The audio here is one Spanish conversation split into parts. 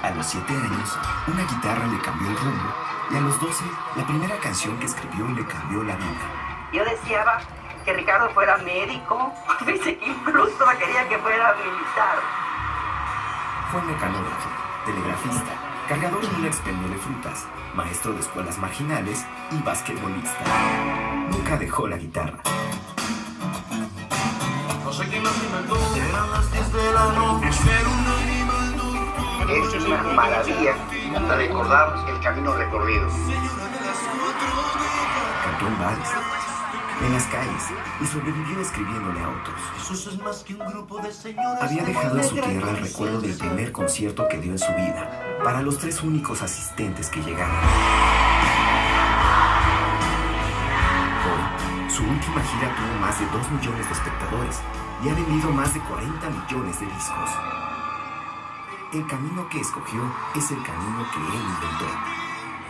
A los 7 años, una guitarra le cambió el rumbo y a los 12, la primera canción que escribió le cambió la vida. Yo deseaba que Ricardo fuera médico, dice que incluso quería que fuera militar. Fue mecanógrafo, telegrafista, cargador de un expendio de frutas, maestro de escuelas marginales y basquetbolista. Nunca dejó la guitarra. No sé quién me inventó, eran las 10 de la noche, era un animal nocturno. Es una maravilla recordar el camino recorrido. Cantó en bares, en las calles y sobrevivió escribiéndole a otros. Eso es más que un grupo de señoras. Había dejado en su tierra el recuerdo del primer concierto que dio en su vida para los 3 únicos asistentes que llegaron. Hoy, su última gira tuvo más de 2 millones de espectadores y ha vendido más de 40 millones de discos. El camino que escogió es el camino que él inventó.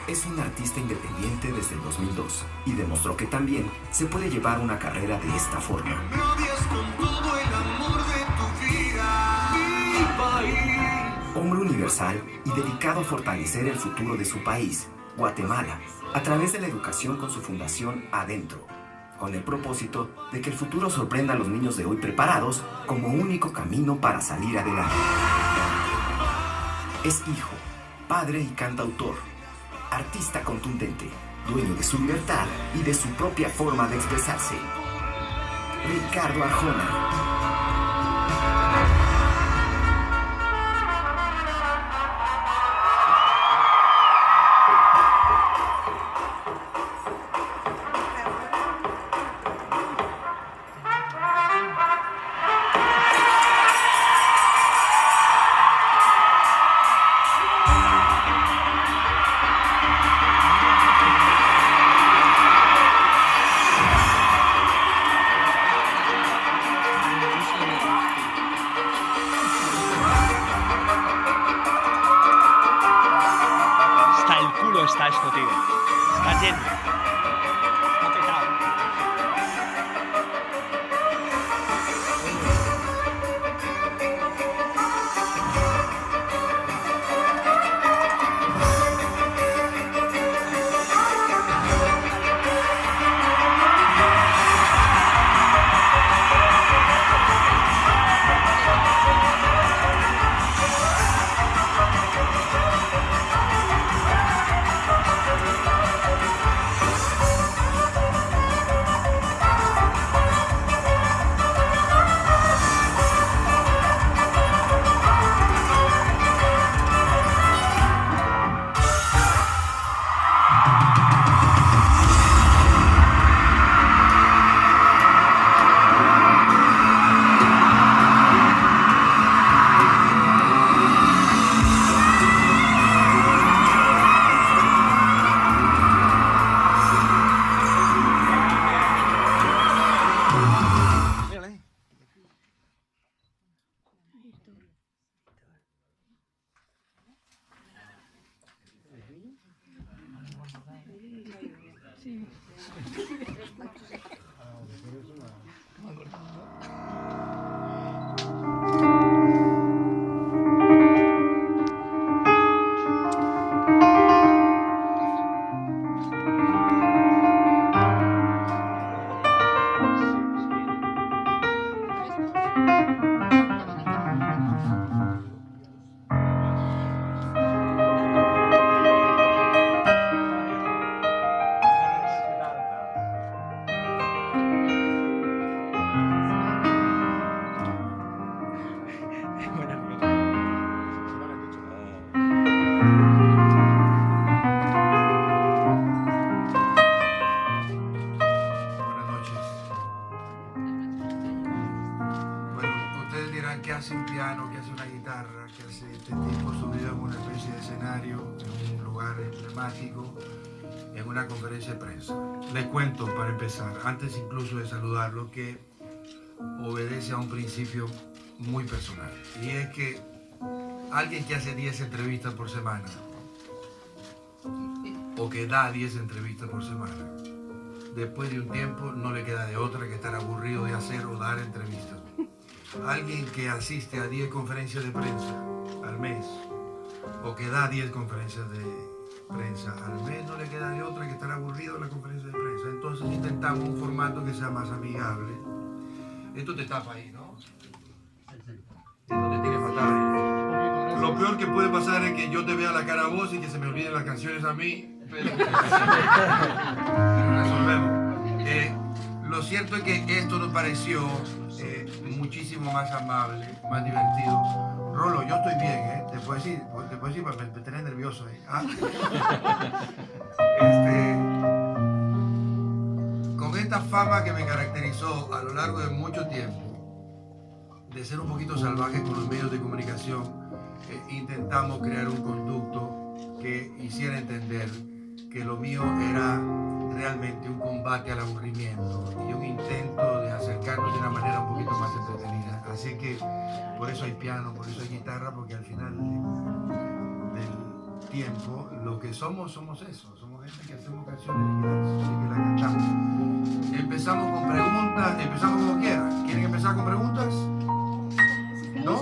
Es un artista independiente desde el 2002 y demostró que también se puede llevar una carrera de esta forma. Hombre universal y dedicado a fortalecer el futuro de su país, Guatemala, a través de la educación con su fundación Adentro, con el propósito de que el futuro sorprenda a los niños de hoy preparados como único camino para salir adelante. Es hijo, padre y cantautor, artista contundente, dueño de su libertad y de su propia forma de expresarse. Ricardo Arjona. Está esto, tío. Está lleno. Está petado. ¿Qué hace un piano? ¿Qué hace una guitarra? ¿Qué hace este tipo subido en una especie de escenario, en un lugar emblemático, en una conferencia de prensa? Les cuento para empezar, antes incluso de saludarlo, que obedece a un principio muy personal. Y es que alguien que hace 10 entrevistas por semana, o que da 10 entrevistas por semana, después de un tiempo no le queda de otra que estar aburrido de hacer o dar entrevistas. Alguien que asiste a 10 conferencias de prensa al mes o que da 10 conferencias de prensa al mes, no le queda de otra que estar aburrido en la conferencia de prensa. Entonces intentamos un formato que sea más amigable. Esto te tapa ahí, ¿no? Esto te tiene fatal. Lo peor que puede pasar es que yo te vea la cara a vos y que se me olviden las canciones a mí, pero resolvemos. Lo cierto es que esto nos pareció muchísimo más amable, más divertido. Rolo, yo estoy bien, ¿eh? Te puedo decir me tenés nervioso ahí. ¿Ah? Con esta fama que me caracterizó a lo largo de mucho tiempo, de ser un poquito salvaje con los medios de comunicación, intentamos crear un conducto que hiciera entender que lo mío era realmente un combate al aburrimiento y un intento de acercarnos de una manera un poquito más entretenida. Así que por eso hay piano, por eso hay guitarra, porque al final del tiempo lo que somos eso, somos gente que hacemos canciones y que las cantamos. Empezamos con preguntas, empezamos como quieran. ¿Quieren empezar con preguntas? ¿No?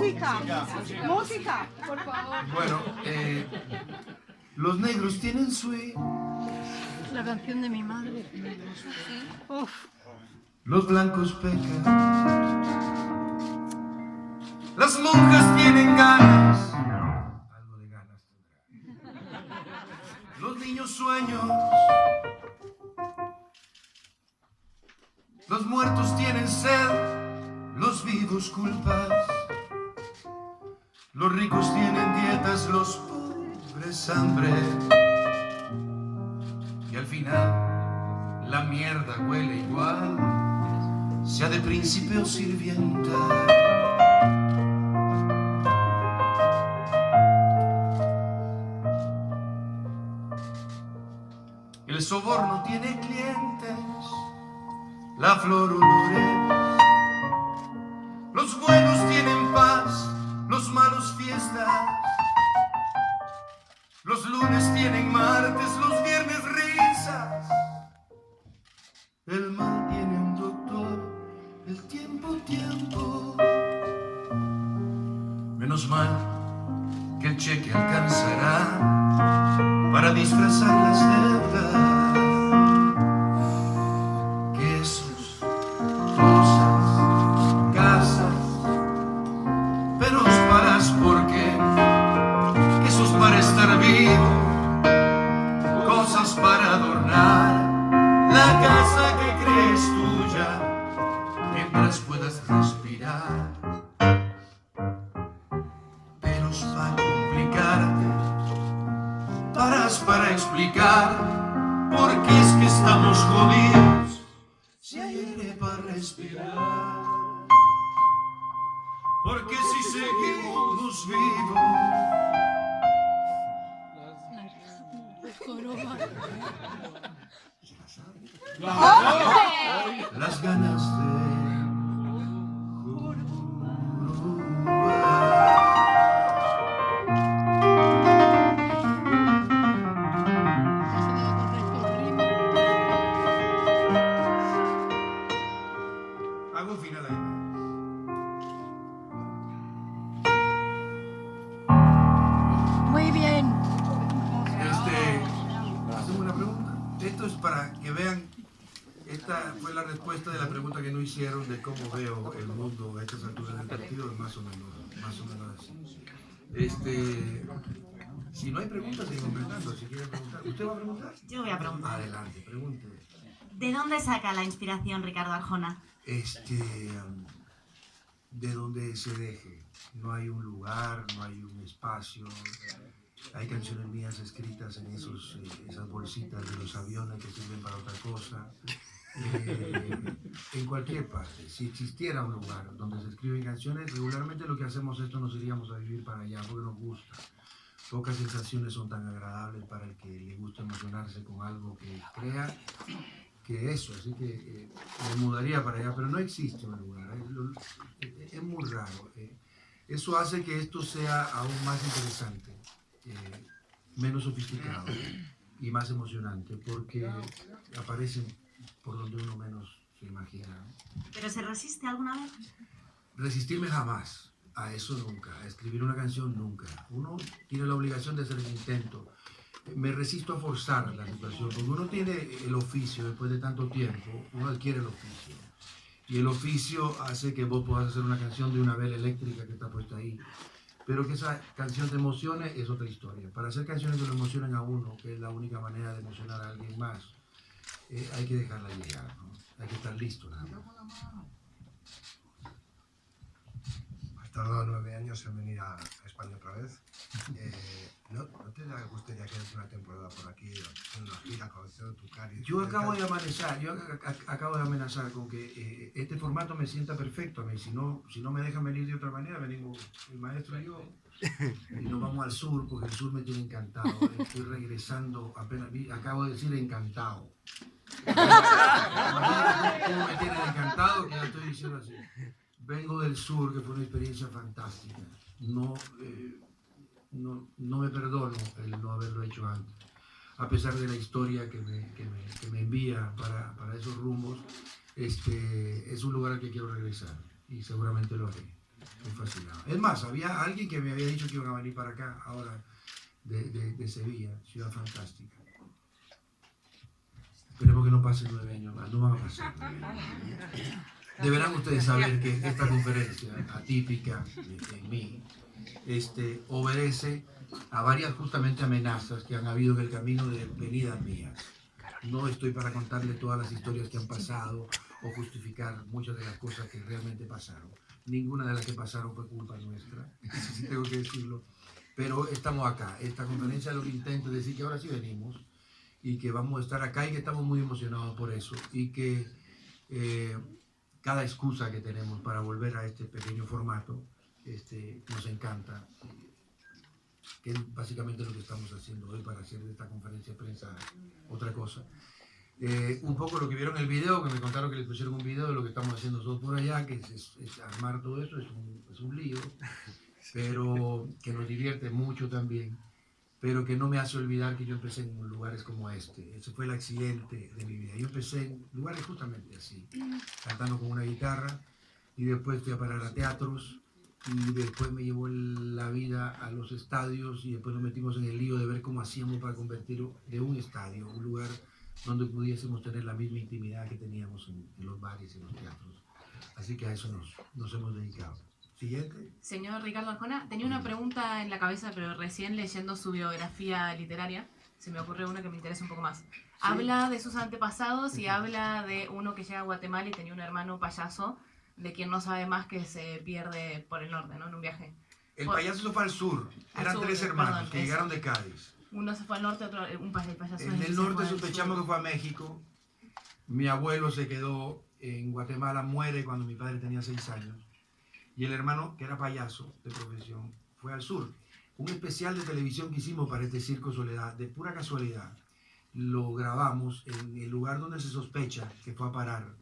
Música, por favor. Bueno, los negros tienen swing. La canción de mi madre. Uf. Los blancos pecan. Las monjas tienen ganas. Algo de ganas tendrán. Los niños sueños. Los muertos tienen sed. Los vivos culpas. Los ricos tienen dietas. Los pobres hambre. Y al final la mierda huele igual, sea de príncipe o sirvienta. El soborno tiene clientes, la flor olores. Los buenos tienen paz, los malos fiestas. Los lunes tienen martes, los viernes risas. El mal tiene un doctor, el tiempo. Menos mal que el cheque alcanzará para disfrazar las deudas. Quesos, rosas, casas, pero os paras porque quesos para estar vivo, cosas para adornar la casa que crees tuya mientras puedas respirar. Pero es para complicarte, paras para explicar por qué es que estamos jodidos si hay aire para respirar. Porque si seguimos vivos, las ganas de hago un final ahí. Muy bien. ¿Hacemos una pregunta? Esto es para que vean. Esta fue la respuesta de la pregunta que no hicieron de cómo veo el mundo a estas alturas del partido, más o menos así. Si no hay preguntas, seguimos preguntando. Si quieren preguntar, ¿usted va a preguntar? Yo voy a preguntar. Adelante, pregunte. ¿De dónde saca la inspiración Ricardo Arjona? De donde se deje. No hay un lugar, no hay un espacio. Hay canciones mías escritas en esas bolsitas de los aviones que sirven para otra cosa. En cualquier parte. Si existiera un lugar donde se escriben canciones, regularmente lo que hacemos esto nos iríamos a vivir para allá porque nos gusta. Pocas sensaciones son tan agradables para el que le gusta emocionarse con algo que crea que eso, así que me mudaría para allá, pero no existe un lugar, es muy raro. Eso hace que esto sea aún más interesante, menos sofisticado y más emocionante, porque aparecen por donde uno menos se imagina. ¿Pero se resiste alguna vez? Resistirme jamás, A eso nunca, a escribir una canción nunca. Uno tiene la obligación de hacer el intento. Me resisto a forzar la situación, porque uno tiene el oficio, después de tanto tiempo, uno adquiere el oficio. Y el oficio hace que vos puedas hacer una canción de una vela eléctrica que está puesta ahí. Pero que esa canción te emocione es otra historia. Para hacer canciones que lo emocionen a uno, que es la única manera de emocionar a alguien más, hay que dejarla llegar, ¿no? Hay que estar listo nada más. Has tardado 9 años en venir a España otra vez. ¿No te gustaría quedarte una temporada por aquí, en una gira, conociendo tu cara? Yo acabo de amenazar con que este formato me sienta perfecto a mí. Si no me dejan venir de otra manera, venimos el maestro y yo. Y nos vamos al sur, porque el sur me tiene encantado. Estoy regresando, acabo de decir encantado. ¿Cómo me tienen encantado? Que ya estoy diciendo así. Vengo del sur, que fue una experiencia fantástica. No me perdono el no haberlo hecho antes. A pesar de la historia que me envía para esos rumbos, es un lugar al que quiero regresar y seguramente lo haré. Estoy fascinado. Es más, había alguien que me había dicho que iban a venir para acá, ahora de Sevilla, ciudad fantástica. Esperemos que no pasen 9 años más, no van a pasar 9 años. Deberán ustedes saber que esta conferencia atípica en mí obedece a varias justamente amenazas que han habido en el camino de venidas mías. No estoy para contarle todas las historias que han pasado o justificar muchas de las cosas que realmente pasaron. Ninguna de las que pasaron fue culpa nuestra, sí tengo que decirlo. Pero estamos acá. Esta conferencia lo que intento es decir que ahora sí venimos y que vamos a estar acá y que estamos muy emocionados por eso. Y que cada excusa que tenemos para volver a este pequeño formato nos encanta, que es básicamente lo que estamos haciendo hoy para hacer de esta conferencia de prensa otra cosa. Un poco lo que vieron en el video, que me contaron que les pusieron un video de lo que estamos haciendo nosotros por allá, que es armar todo eso, es un lío, pero que nos divierte mucho también, pero que no me hace olvidar que yo empecé en lugares como este. Ese fue el accidente de mi vida. Yo empecé en lugares justamente así, cantando con una guitarra, y después fui a parar a teatros, y después me llevó la vida a los estadios, y después nos metimos en el lío de ver cómo hacíamos para convertir de un estadio, un lugar donde pudiésemos tener la misma intimidad que teníamos en los bares y en los teatros. Así que a eso nos hemos dedicado. Siguiente. Señor Ricardo Arjona, tenía una pregunta en la cabeza, pero recién leyendo su biografía literaria, se me ocurrió una que me interesa un poco más. Habla de sus antepasados y habla de uno que llega a Guatemala y tenía un hermano payaso, de quien no sabe más, que se pierde por el norte, ¿no? En un viaje. El payaso se fue al sur. Eran 3 hermanos que llegaron de Cádiz. Uno se fue al norte, otro, el payaso. En el norte sospechamos que fue a México. Mi abuelo se quedó en Guatemala, muere cuando mi padre tenía 6 años. Y el hermano, que era payaso de profesión, fue al sur. Un especial de televisión que hicimos para este Circo Soledad, de pura casualidad, lo grabamos en el lugar donde se sospecha que fue a parar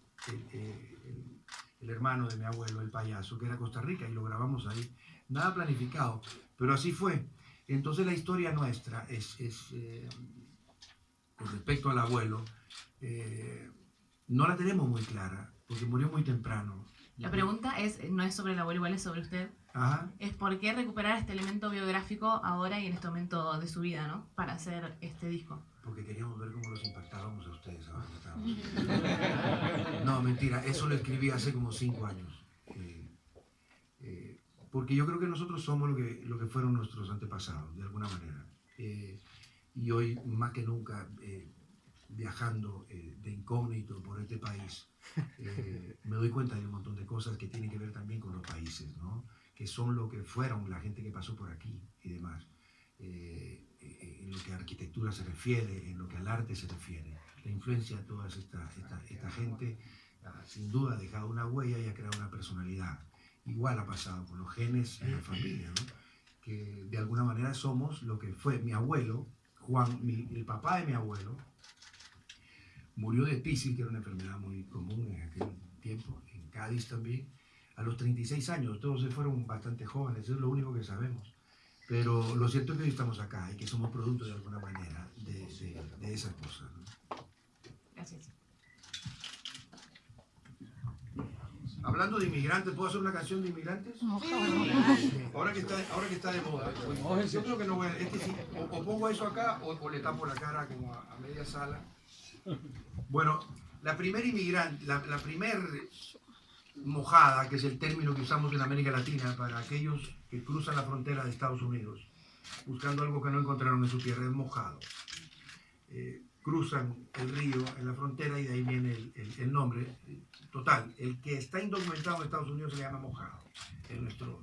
el hermano de mi abuelo, el payaso, que era Costa Rica, y lo grabamos ahí. Nada planificado, pero así fue. Entonces la historia nuestra con respecto al abuelo, no la tenemos muy clara, porque murió muy temprano. La pregunta no es sobre el abuelo, igual es sobre usted. Ajá. Es por qué recuperar este elemento biográfico ahora y en este momento de su vida, ¿no? Para hacer este disco. Porque queríamos ver cómo los impactábamos a ustedes ahora que estábamos. No, mentira, eso lo escribí hace como 5 años. Porque yo creo que nosotros somos lo que fueron nuestros antepasados, de alguna manera. Y hoy, más que nunca, viajando de incógnito por este país, me doy cuenta de un montón de cosas que tienen que ver también con los países, ¿no? Que son lo que fueron la gente que pasó por aquí y demás. En lo que a arquitectura se refiere, en lo que al arte se refiere. La influencia de toda esta gente sin duda ha dejado una huella y ha creado una personalidad. Igual ha pasado con los genes en la familia, ¿no? Que de alguna manera somos lo que fue mi abuelo, Juan, el papá de mi abuelo, murió de tisis, que era una enfermedad muy común en aquel tiempo, en Cádiz también, a los 36 años. Todos se fueron bastante jóvenes, eso es lo único que sabemos. Pero lo cierto es que hoy estamos acá y que somos producto de alguna manera de esas cosas, ¿no? Gracias. A Hablando de inmigrantes, ¿puedo hacer una canción de inmigrantes? Ahora que está de moda. Yo creo que no voy a... Es que sí, o pongo eso acá o le tapo la cara como a media sala. Bueno, la primera inmigrante, la primer mojada, que es el término que usamos en América Latina para aquellos que cruzan la frontera de Estados Unidos buscando algo que no encontraron en su tierra, es mojado. Cruzan el río en la frontera y de ahí viene el nombre. Total, el que está indocumentado en Estados Unidos se le llama mojado. Es nuestro...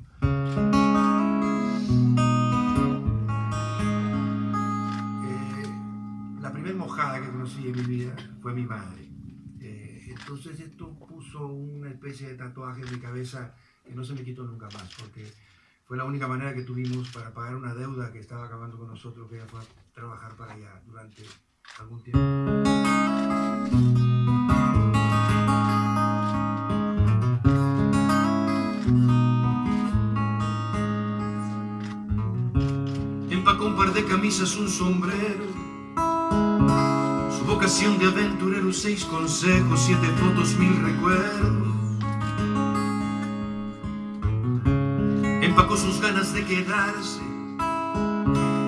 La primera mojada que conocí en mi vida fue mi madre. Entonces esto puso una especie de tatuaje en mi cabeza que no se me quitó nunca más, porque fue la única manera que tuvimos para pagar una deuda que estaba acabando con nosotros, que ella fue a trabajar para allá durante algún tiempo. Empacó un par de camisas, un sombrero, su vocación de aventurero, 6 consejos, 7 fotos, 1000 recuerdos. Empacó sus ganas de quedarse,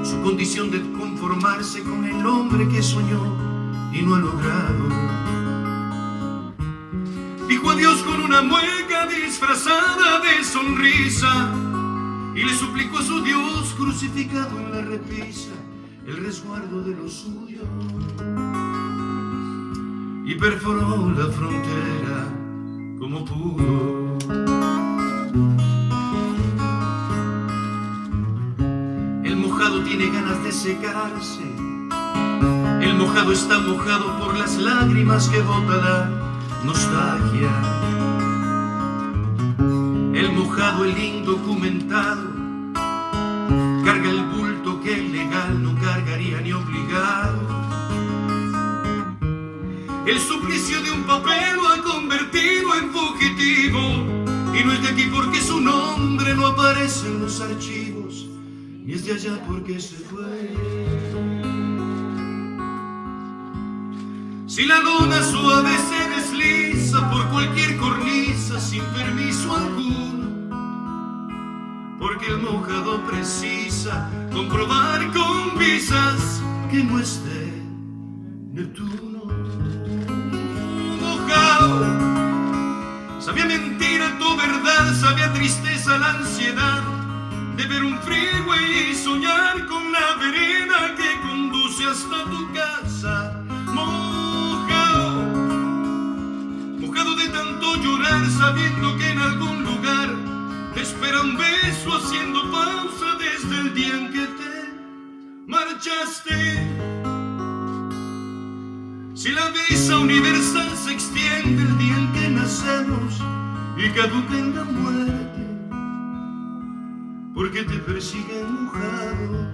su condición de conformarse con el hombre que soñó y no ha logrado. Dijo adiós con una mueca disfrazada de sonrisa y le suplicó a su Dios crucificado en la repisa el resguardo de lo suyo, y perforó la frontera como pudo. El mojado tiene ganas de secarse, el mojado está mojado por las lágrimas que bota la nostalgia. El mojado, el indocumentado, carga el bulto que el legal no cargaría ni obligado. El suplicio de un papel lo ha convertido en fugitivo, y no es de aquí porque su nombre no aparece en los archivos, ni es de allá porque se fue. Si la lona suave se desliza por cualquier cornisa sin permiso alguno, porque el mojado precisa comprobar con visas que no es de Neptuno. Mojado sabía mentira tu verdad, sabía tristeza la ansiedad de ver un freeway y soñar con la vereda que conduce hasta tu casa. Mojado de tanto llorar, sabiendo que en algún lugar te espera un beso, haciendo pausa desde el día en que te marchaste. Si la visa universal se extiende el día en que nacemos y caduca en la muerte, porque te persiguen mojado.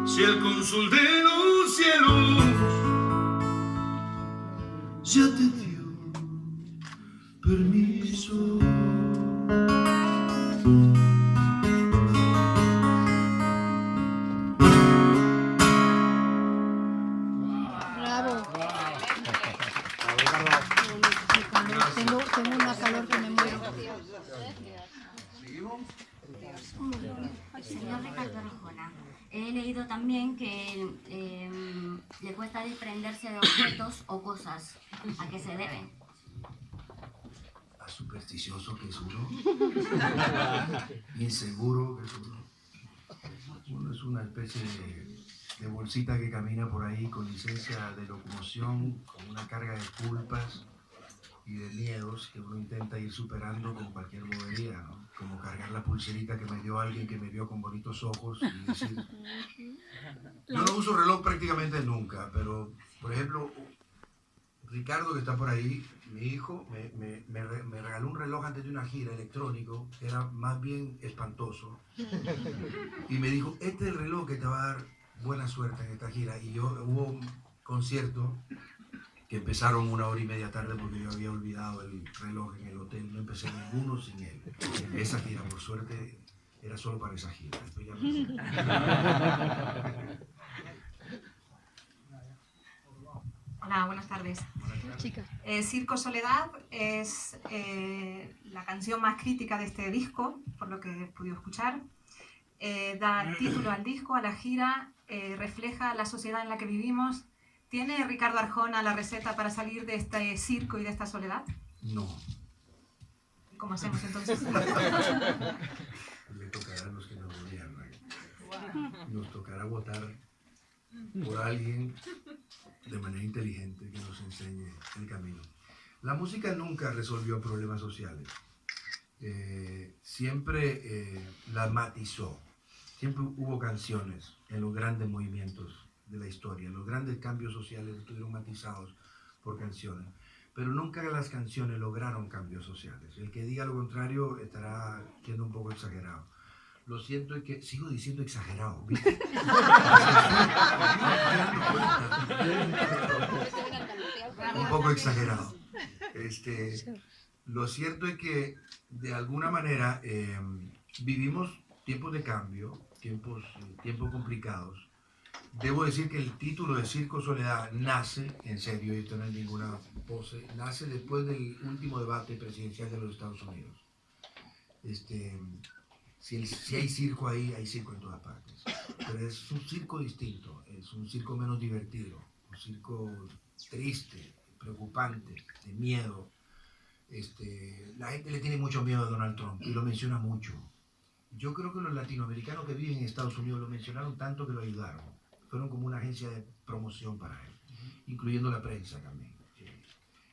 Si el cónsul de los cielos ya te dio permiso. Bravo. Tengo una calor que me muero. Señor Ricardo Arjona, he leído también que le cuesta desprenderse de objetos o cosas. ¿A qué se debe? A supersticioso que es uno, inseguro que es uno. Uno es una especie de bolsita que camina por ahí con licencia de locomoción, con una carga de culpas y de miedos que uno intenta ir superando con cualquier bobería, ¿no? Como cargar la pulserita que me dio alguien que me vio con bonitos ojos y decir... Yo no uso reloj prácticamente nunca, pero, por ejemplo, Ricardo, que está por ahí, mi hijo, me regaló un reloj antes de una gira electrónico, que era más bien espantoso, y me dijo, este es el reloj que te va a dar buena suerte en esta gira. Y hubo un concierto que empezaron 1 hora y media tarde porque yo había olvidado el reloj en el hotel, no empecé ninguno sin él. Esa gira, por suerte, era solo para esa gira. Después ya Hola, buenas tardes. Chicas. Circo Soledad es la canción más crítica de este disco, por lo que he podido escuchar. Da título al disco, a la gira, refleja la sociedad en la que vivimos. ¿Tiene Ricardo Arjona la receta para salir de este circo y de esta soledad? No. ¿Cómo hacemos entonces? Le tocará a los que nos gobiernan. Nos tocará votar por alguien de manera inteligente que nos enseñe el camino. La música nunca resolvió problemas sociales. Siempre las matizó. Siempre hubo canciones en los grandes movimientos de la historia. Los grandes cambios sociales estuvieron matizados por canciones. Pero nunca las canciones lograron cambios sociales. El que diga lo contrario estará siendo un poco exagerado. Lo siento, es que sigo diciendo exagerado, ¿viste? Un poco exagerado. Lo cierto es que de alguna manera vivimos tiempos de cambio, tiempos complicados. Debo decir que el título de Circo Soledad nace, en serio, y esto no es ninguna pose, nace después del último debate presidencial de los Estados Unidos. Si hay circo ahí, hay circo en todas partes. Pero es un circo distinto, es un circo menos divertido, un circo triste, preocupante, de miedo. La gente le tiene mucho miedo a Donald Trump y lo menciona mucho. Yo creo que los latinoamericanos que viven en Estados Unidos lo mencionaron tanto que lo ayudaron. Fueron como una agencia de promoción para él, incluyendo la prensa también.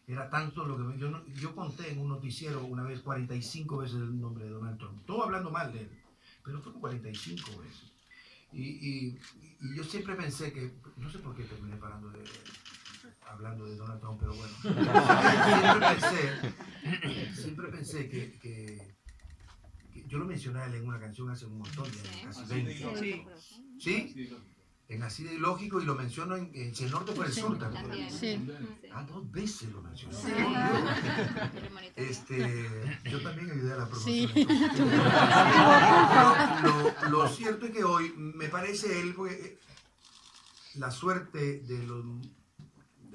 Era tanto lo que yo conté en un noticiero una vez 45 veces el nombre de Donald Trump. Todo hablando mal de él, pero fue 45 veces. Y yo siempre pensé que, no sé por qué terminé hablando de Donald Trump, pero bueno. Siempre pensé que yo lo mencioné a él en una canción hace un montón de años, casi 20. ¿Sí? En Así de Lógico, y lo menciono en Si el Norte por el Sur también. Sí. 2 veces lo mencioné. Sí. Yo también ayudé a la Sí. promoción. Lo cierto es que hoy me parece él, porque la suerte de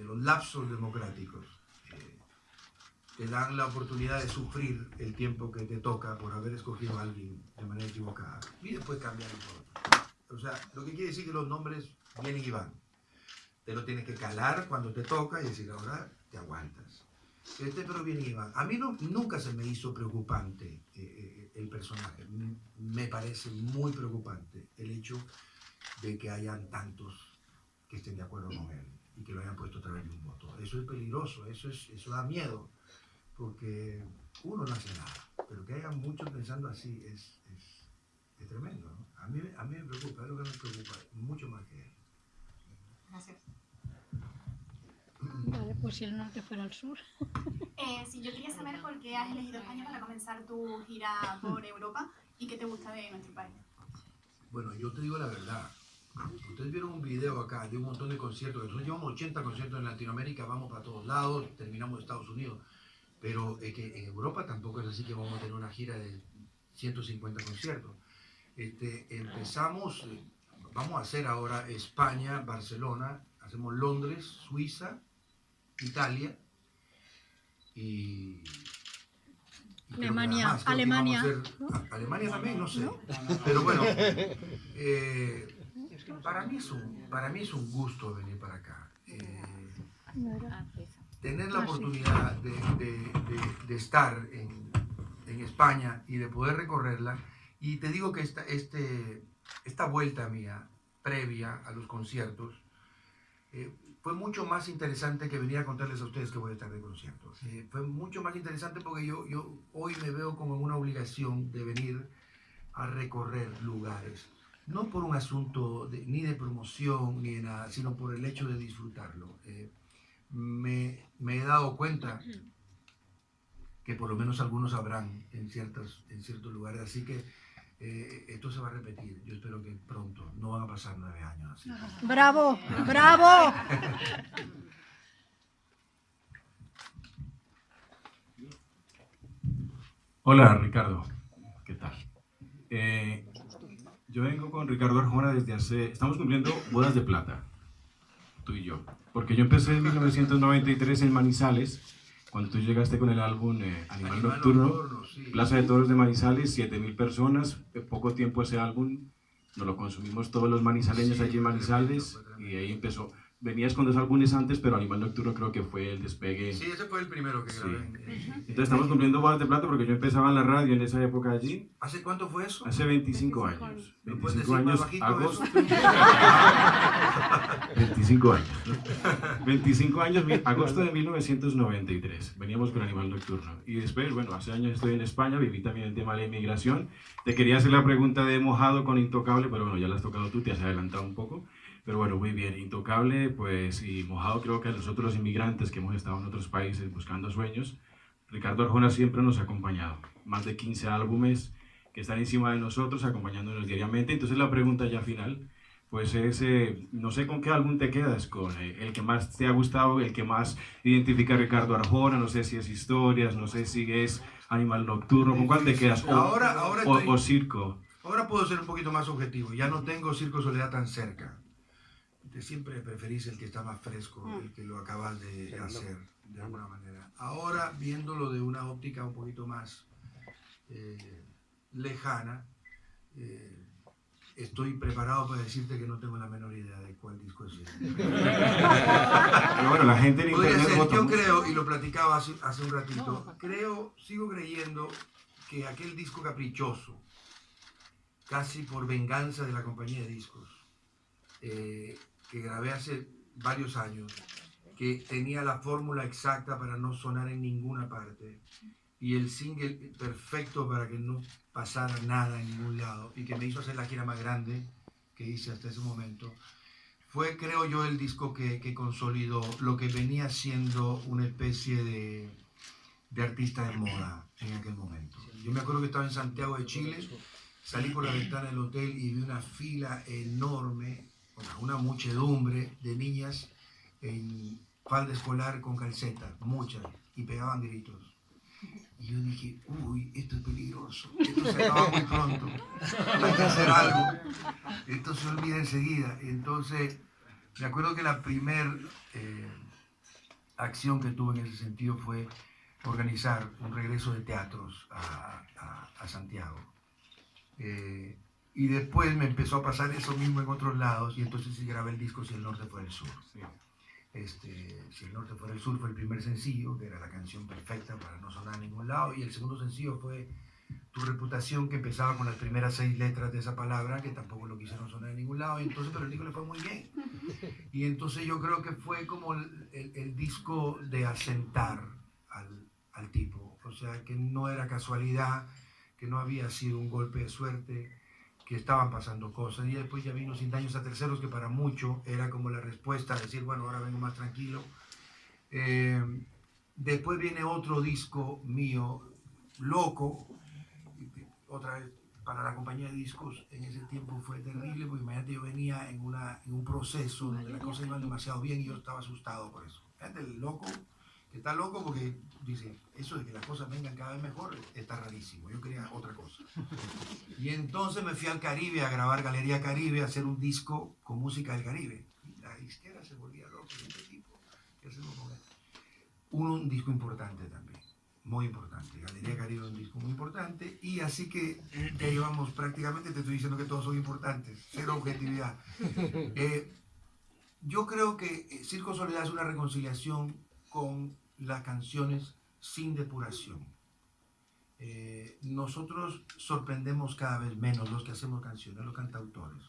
los lapsos democráticos te dan la oportunidad de sufrir el tiempo que te toca por haber escogido a alguien de manera equivocada y después cambiarlo por otro. O sea, lo que quiere decir que los nombres vienen y van. Te lo tienes que calar cuando te toca y decir, ahora te aguantas. Pero viene y va. A mí nunca se me hizo preocupante el personaje. Me parece muy preocupante el hecho de que hayan tantos que estén de acuerdo con él y que lo hayan puesto a través de un voto. Eso es peligroso, eso da miedo, porque uno no hace nada, pero que haya muchos pensando así es tremendo, ¿no? A mí me preocupa, es lo que me preocupa, mucho más que él. Gracias. Vale, pues si el norte fuera el sur. Sí, yo quería saber por qué has elegido España para comenzar tu gira por Europa y qué te gusta de nuestro país. Bueno, yo te digo la verdad. Ustedes vieron un video acá de un montón de conciertos. Nosotros llevamos 80 conciertos en Latinoamérica, vamos para todos lados, terminamos en Estados Unidos. Pero es que en Europa tampoco es así que vamos a tener una gira de 150 conciertos. Empezamos, vamos a hacer ahora España, Barcelona, hacemos Londres, Suiza, Italia y Alemania. Alemania. Alemania también, no sé. Pero bueno, para mí es un gusto venir para acá. Tener la oportunidad de estar en España y de poder recorrerla. Y te digo que esta vuelta mía, previa a los conciertos, fue mucho más interesante que venir a contarles a ustedes que voy a estar de conciertos. Fue mucho más interesante porque yo hoy me veo como en una obligación de venir a recorrer lugares. No por un asunto ni de promoción ni de nada, sino por el hecho de disfrutarlo. Me he dado cuenta que por lo menos algunos sabrán en ciertos lugares, así que esto se va a repetir. Yo espero que pronto, no van a pasar 9 años así. ¡Bravo! ¡Bravo! Hola Ricardo, ¿qué tal? Yo vengo con Ricardo Arjona estamos cumpliendo bodas de plata. tú y yo. Porque yo empecé en 1993 en Manizales, cuando tú llegaste con el álbum Animal Nocturno, sí. Plaza de Toros de Manizales, 7.000 personas, en poco tiempo ese álbum nos lo consumimos todos los manizaleños allí en Manizales, y ahí empezó. Venías con 2 álbumes antes, pero Animal Nocturno creo que fue el despegue. Sí, ese fue el primero que grabé. Entonces estamos cumpliendo bodas de plata porque yo empezaba en la radio en esa época allí. ¿Hace cuánto fue eso? Hace 25 años. 25 años, agosto. 25 años. 25 años, agosto de 1993. Veníamos con Animal Nocturno. Y después, bueno, hace años estoy en España, viví también el tema de la inmigración. Te quería hacer la pregunta de Mojado con Intocable, pero bueno, ya la has tocado tú, te has adelantado un poco. Pero bueno, muy bien. Intocable, pues, y Mojado, creo que a nosotros los inmigrantes que hemos estado en otros países buscando sueños, Ricardo Arjona siempre nos ha acompañado. Más de 15 álbumes que están encima de nosotros, acompañándonos diariamente. Entonces la pregunta ya final, pues es, no sé con qué álbum te quedas, con el que más te ha gustado, el que más identifica a Ricardo Arjona, no sé si es Historias, no sé si es Animal Nocturno, ¿con cuál te quedas? O Circo. Ahora puedo ser un poquito más objetivo, ya no tengo Circo Soledad tan cerca. Siempre preferís el que está más fresco, el que lo acabas de hacer, de alguna manera. Ahora, viéndolo de una óptica un poquito más lejana, estoy preparado para decirte que no tengo la menor idea de cuál disco es ese. Pero bueno, la gente en internet yo creo, y lo platicaba hace un ratito, sigo creyendo que aquel disco Caprichoso, casi por venganza de la compañía de discos, que grabé hace varios años, que tenía la fórmula exacta para no sonar en ninguna parte, y el single perfecto para que no pasara nada en ningún lado, y que me hizo hacer la gira más grande que hice hasta ese momento, fue, creo yo, el disco que consolidó lo que venía siendo una especie de artista de moda en aquel momento. Yo me acuerdo que estaba en Santiago de Chile, salí por la ventana del hotel y vi una fila enorme, una muchedumbre de niñas en falda escolar con calcetas, muchas, y pegaban gritos. Y yo dije, uy, esto es peligroso, esto se acaba muy pronto, hay que hacer algo, esto se olvida enseguida. Entonces, me acuerdo que la primera acción que tuve en ese sentido fue organizar un regreso de teatros a Santiago. Y después me empezó a pasar eso mismo en otros lados, y entonces sí grabé el disco Si el Norte Fuera el Sur. Sí. Si el Norte Fuera el Sur fue el primer sencillo, que era la canción perfecta para no sonar a ningún lado, y el segundo sencillo fue Tu Reputación, que empezaba con las primeras 6 letras de esa palabra, que tampoco lo quisieron sonar en ningún lado, y entonces, pero el disco le fue muy bien. Y entonces yo creo que fue como el disco de asentar al tipo, o sea, que no era casualidad, que no había sido un golpe de suerte, que estaban pasando cosas. Y después ya vino Sin Daños a Terceros, que para mucho era como la respuesta a decir, bueno, ahora vengo más tranquilo. Después viene otro disco mío, Loco, otra vez para la compañía de discos. En ese tiempo fue terrible, porque imagínate, yo venía en un proceso donde las cosas iban demasiado bien y yo estaba asustado por eso. Fíjate, el loco, que está loco porque dice, eso de que las cosas vengan cada vez mejor está rarísimo. Yo quería otra cosa. Y entonces me fui al Caribe a grabar Galería Caribe, a hacer un disco con música del Caribe. Y la izquierda se volvía loca, este tipo, ¿qué hacemos con él? Un disco importante también, muy importante. Galería Caribe es un disco muy importante, y así que ya llevamos prácticamente, te estoy diciendo que todos son importantes, cero objetividad. Yo creo que Circo Soledad es una reconciliación con las canciones sin depuración. Nosotros sorprendemos cada vez menos los que hacemos canciones, los cantautores,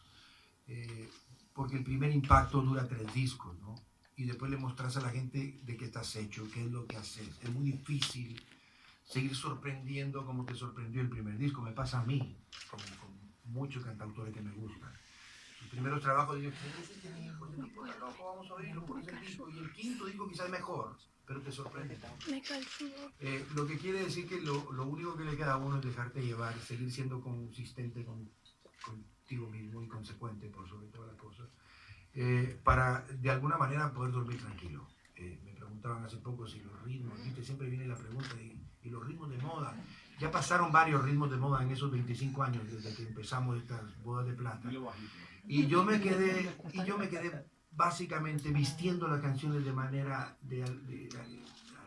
porque el primer impacto dura 3 discos, ¿no? Y después le mostras a la gente de qué estás hecho, qué es lo que haces. Es muy difícil seguir sorprendiendo como te sorprendió el primer disco. Me pasa a mí, con muchos cantautores que me gustan. Los primeros trabajos digo, este tipo es loco, vamos a oírlo por ese disco. Y el quinto disco quizás es mejor, pero te sorprende tanto. Lo que quiere decir que lo único que le queda a uno es dejarte llevar, seguir siendo consistente contigo mismo y consecuente por sobre todas las cosas, para de alguna manera poder dormir tranquilo. Me preguntaban hace poco si los ritmos, ¿viste? Siempre viene la pregunta y los ritmos de moda. Ya pasaron varios ritmos de moda en esos 25 años desde que empezamos estas bodas de plata. Y yo me quedé básicamente vistiendo las canciones de manera,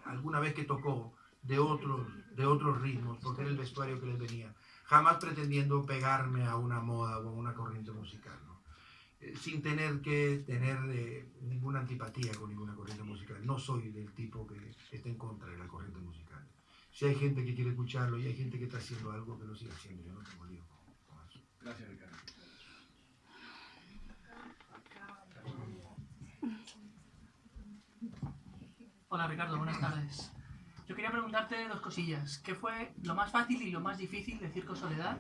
alguna vez que tocó, de otros ritmos, porque era el vestuario que les venía. Jamás pretendiendo pegarme a una moda o a una corriente musical, ¿no? Sin tener que tener ninguna antipatía con ninguna corriente musical. No soy del tipo que está en contra de la corriente musical. Si hay gente que quiere escucharlo y hay gente que está haciendo algo, que lo siga haciendo. Yo no tengo lío con eso. Gracias, Ricardo. Hola Ricardo, buenas tardes. Yo quería preguntarte dos cosillas. ¿Qué fue lo más fácil y lo más difícil de Circo Soledad?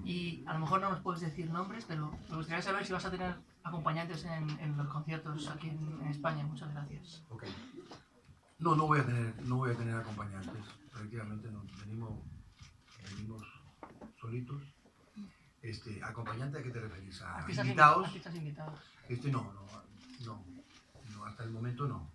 Y a lo mejor no nos puedes decir nombres, pero me gustaría saber si vas a tener acompañantes en los conciertos aquí en España. Muchas gracias. Okay. No voy a tener acompañantes. Prácticamente no. Venimos solitos. ¿Acompañante a qué te referís? ¿A invitados? Artistas invitados. No, hasta el momento no.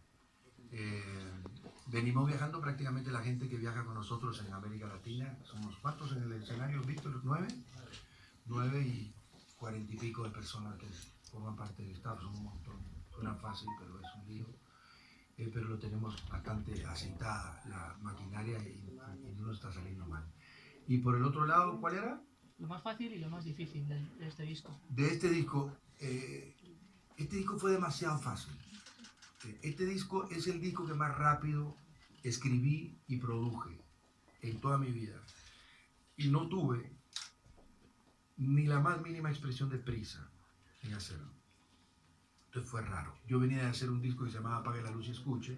Venimos viajando prácticamente la gente que viaja con nosotros en América Latina. ¿Somos cuántos en el escenario, Víctor? ¿9? Y 40 y pico de personas que forman parte del staff. Son un montón. Suena fácil, pero es un lío. Pero lo tenemos bastante aceitada la maquinaria y no nos está saliendo mal. Y por el otro lado, ¿cuál era? Lo más fácil y lo más difícil de este disco. De este disco fue demasiado fácil. Este disco es el disco que más rápido escribí y produje en toda mi vida. Y no tuve ni la más mínima expresión de prisa en hacerlo. Entonces fue raro. Yo venía de hacer un disco que se llamaba Apague la luz y escuche.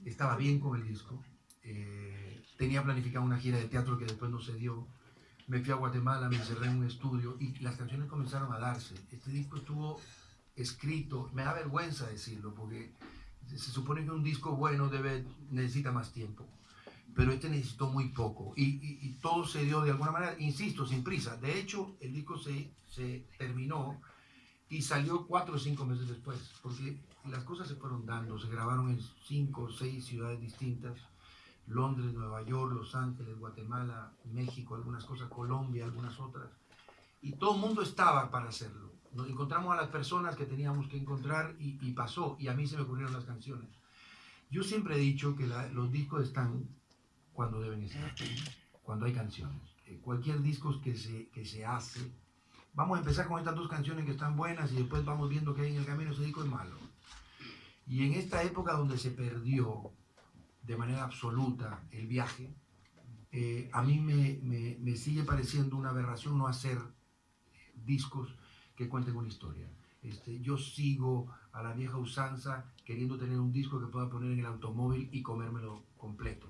Estaba bien con el disco. Tenía planificado una gira de teatro que después no se dio. Me fui a Guatemala, me encerré en un estudio y las canciones comenzaron a darse. Este disco estuvo escrito, me da vergüenza decirlo, porque se supone que un disco bueno necesita más tiempo, pero este necesitó muy poco y todo se dio de alguna manera, insisto, sin prisa. De hecho, el disco se terminó y salió 4 o 5 meses después, porque las cosas se fueron dando, se grabaron en 5 o 6 ciudades distintas: Londres, Nueva York, Los Ángeles, Guatemala, México, algunas cosas, Colombia, algunas otras, y todo el mundo estaba para hacerlo. Nos encontramos a las personas que teníamos que encontrar y pasó, y a mí se me ocurrieron las canciones. Yo siempre he dicho que los discos están cuando deben estar, cuando hay canciones. Cualquier disco que se hace, vamos a empezar con estas 2 canciones que están buenas y después vamos viendo que hay en el camino, ese disco es malo. Y en esta época donde se perdió de manera absoluta el viaje, a mí me sigue pareciendo una aberración no hacer discos que cuenten una historia. Yo sigo a la vieja usanza queriendo tener un disco que pueda poner en el automóvil y comérmelo completo,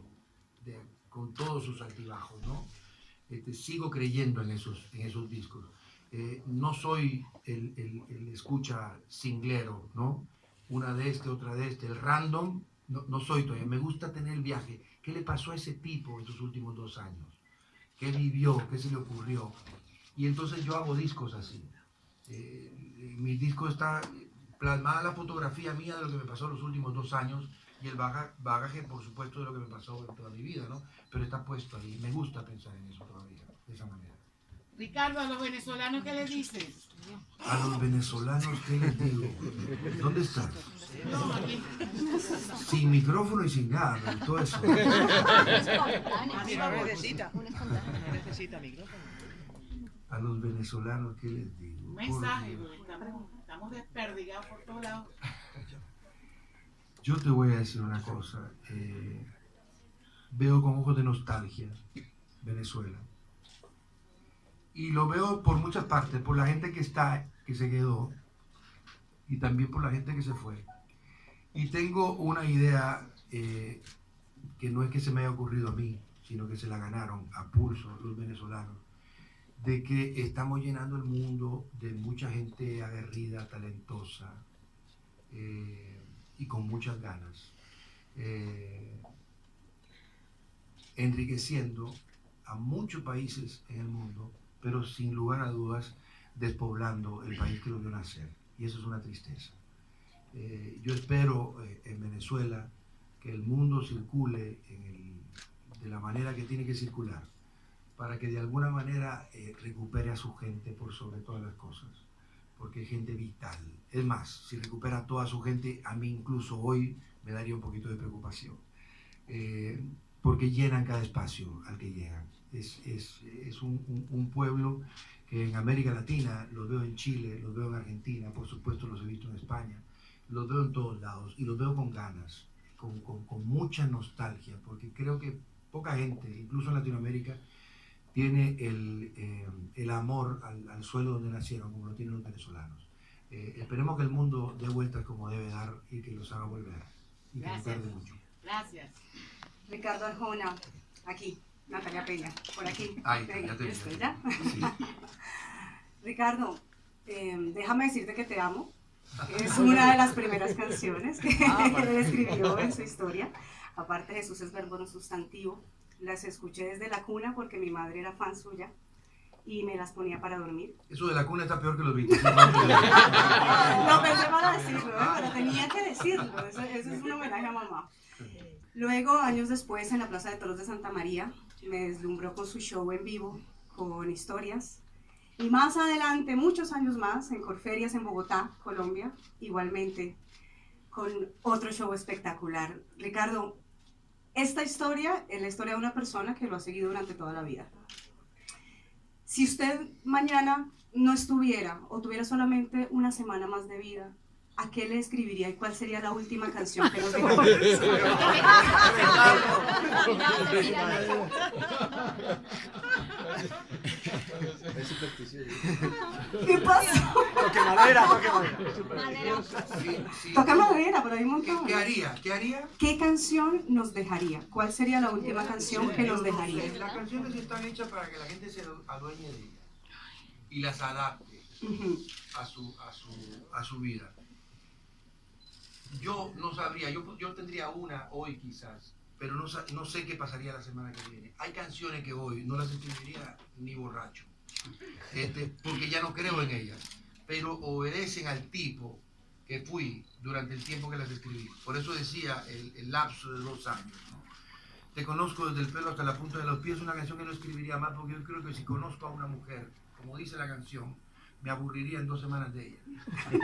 con todos sus altibajos, ¿no? Sigo creyendo en esos discos. No soy el escucha singlero, ¿no? Una de otra de el random, no soy todavía. Me gusta tener el viaje. ¿Qué le pasó a ese tipo en sus últimos 2 años? ¿Qué vivió? ¿Qué se le ocurrió? Y entonces yo hago discos así. Mi disco está plasmada la fotografía mía de lo que me pasó los últimos 2 años y el bagaje, por supuesto, de lo que me pasó en toda mi vida, ¿no? Pero está puesto ahí. Me gusta pensar en eso todavía, de esa manera. Ricardo, a los venezolanos, ¿qué les dices? A los venezolanos, ¿qué les digo? ¿Dónde estás? No, aquí. Sin micrófono y sin nada, me gustó eso. No necesita micrófono. A los venezolanos, ¿qué les digo? Un mensaje, porque estamos desperdigados por todos lados. Yo te voy a decir una cosa. Veo con ojos de nostalgia Venezuela. Y lo veo por muchas partes, por la gente que se quedó, y también por la gente que se fue. Y tengo una idea que no es que se me haya ocurrido a mí, sino que se la ganaron a pulso los venezolanos, de que estamos llenando el mundo de mucha gente aguerrida, talentosa y con muchas ganas, enriqueciendo a muchos países en el mundo, pero sin lugar a dudas despoblando el país que lo vio nacer, y eso es una tristeza. Yo espero en Venezuela que el mundo circule de la manera que tiene que circular, para que de alguna manera recupere a su gente por sobre todas las cosas, porque es gente vital. Es más, si recupera toda su gente, a mí incluso hoy me daría un poquito de preocupación, porque llenan cada espacio al que llegan. Es un pueblo que en América Latina, los veo en Chile, los veo en Argentina, por supuesto los he visto en España, los veo en todos lados y los veo con ganas, con mucha nostalgia, porque creo que poca gente, incluso en Latinoamérica, tiene el amor al suelo donde nacieron, como lo tienen los venezolanos. Esperemos que el mundo dé vueltas como debe dar y que los haga volver. Y Gracias. que no tarde mucho. Gracias. Ricardo Arjona, aquí. Natalia Peña, por aquí. Ay, Venga, ya te vi. ¿estoy ya? Sí. Ricardo, déjame decirte que te amo. Es una de las primeras canciones que él escribió en su historia. Aparte, Jesús es verbo no sustantivo. Las escuché desde la cuna porque mi madre era fan suya y me las ponía para dormir. Eso de la cuna está peor que los 25 No pensé para decirlo, pero tenía que decirlo. Eso es un homenaje a mamá. Luego, años después, en la Plaza de Toros de Santa María, me deslumbró con su show en vivo, con historias. Y más adelante, muchos años más, en Corferias en Bogotá, Colombia, igualmente, con otro show espectacular. Ricardo, esta historia es la historia de una persona que lo ha seguido durante toda la vida. Si usted mañana no estuviera o tuviera solamente una semana más de vida, ¿a qué le escribiría y cuál sería la última canción que nos dejaría? ¿Qué pasó? Toque madera. Toca madera, pero hay un montón. ¿Qué haría? ¿Qué haría? ¿Qué canción nos dejaría? ¿Cuál sería la última canción que nos dejaría? Las canciones están hechas para que la gente se adueñe de ellas y las adapte a su vida. Yo no sabría, yo tendría una hoy quizás, pero no sé qué pasaría la semana que viene. Hay canciones que hoy no las escribiría ni borracho, porque ya no creo en ellas, pero obedecen al tipo que fui durante el tiempo que las escribí. Por eso decía el lapso de 2 años, ¿no? Te conozco desde el pelo hasta la punta de los pies, una canción que no escribiría más, porque yo creo que si conozco a una mujer, como dice la canción, me aburriría en 2 semanas de ella. Yo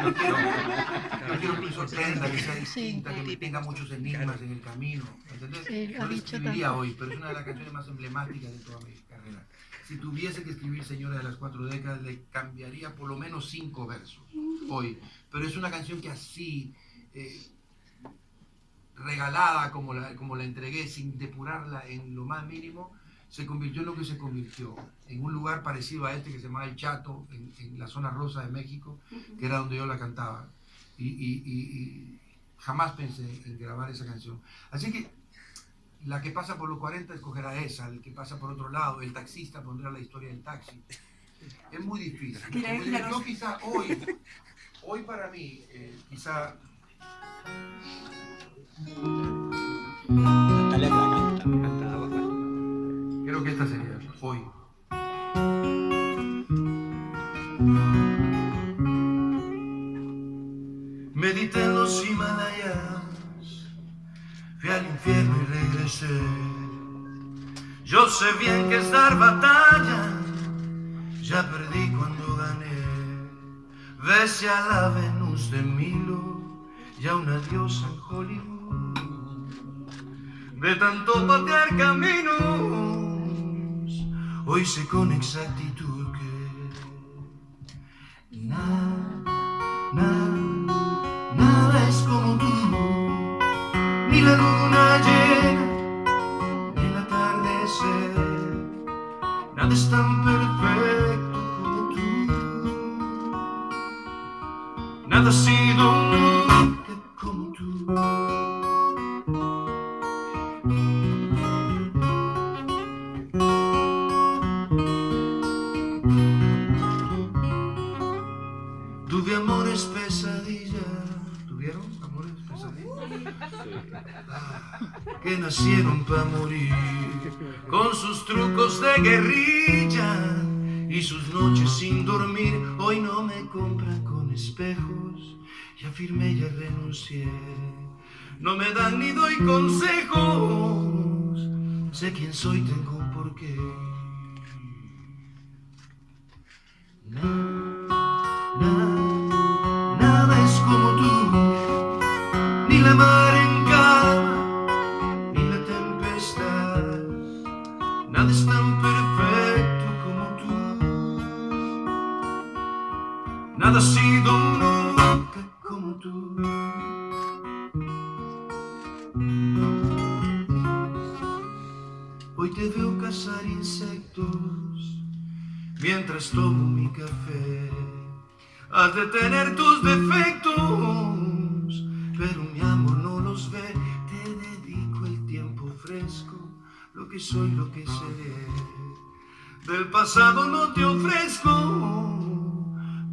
quiero que me sorprenda, que sea distinta, que me tenga muchos enigmas en el camino. ¿Entendés? No la escribiría hoy, pero es una de las canciones más emblemáticas de toda mi carrera. Si tuviese que escribir Señora de las 4 décadas, le cambiaría por lo menos 5 versos hoy. Pero es una canción que así, regalada como la entregué, sin depurarla en lo más mínimo, se convirtió en lo que se convirtió, en un lugar parecido a este que se llamaba El Chato, en la zona rosa de México, que era donde yo la cantaba. Y jamás pensé en grabar esa canción. Así que la que pasa por los 40 escogerá esa, el que pasa por otro lado, el taxista pondrá la historia del taxi. Es muy difícil. Yo quizá hoy para mí, quizá... Creo que esta sería hoy. Medité en los Himalayas, fui al infierno y regresé. Yo sé bien que es dar batalla, ya perdí cuando gané. Besé a la Venus de Milo y a una diosa en Hollywood. De tanto patear caminos, hoy sé con exactitud que nada es como tú, ni la luna llena, ni el atardecer, nada es tan perfecto como tú, nada ha sido nunca como tú. Tuve amores pesadilla. ¿Tuvieron amores pesadilla? Que nacieron para morir, con sus trucos de guerrilla y sus noches sin dormir. Hoy no me compran con espejos, ya firmé, ya renuncié. No me dan ni doy consejos, sé quién soy, tengo un porqué. Nada Nada ha sido nunca como tú. Hoy te veo cazar insectos mientras tomo mi café. Has de tener tus defectos, pero mi amor no los ve. Te dedico el tiempo fresco, lo que soy, lo que seré. Del pasado no te ofrezco,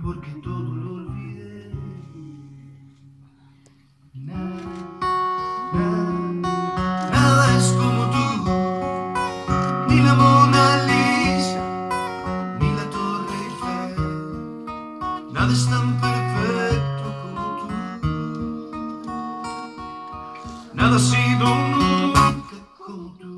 porque todo lo olvidé. Nada es como tú, ni la Mona Lisa, ni la Torre Eiffel. Nada es tan perfecto como tú. Nada ha sido nunca como tú.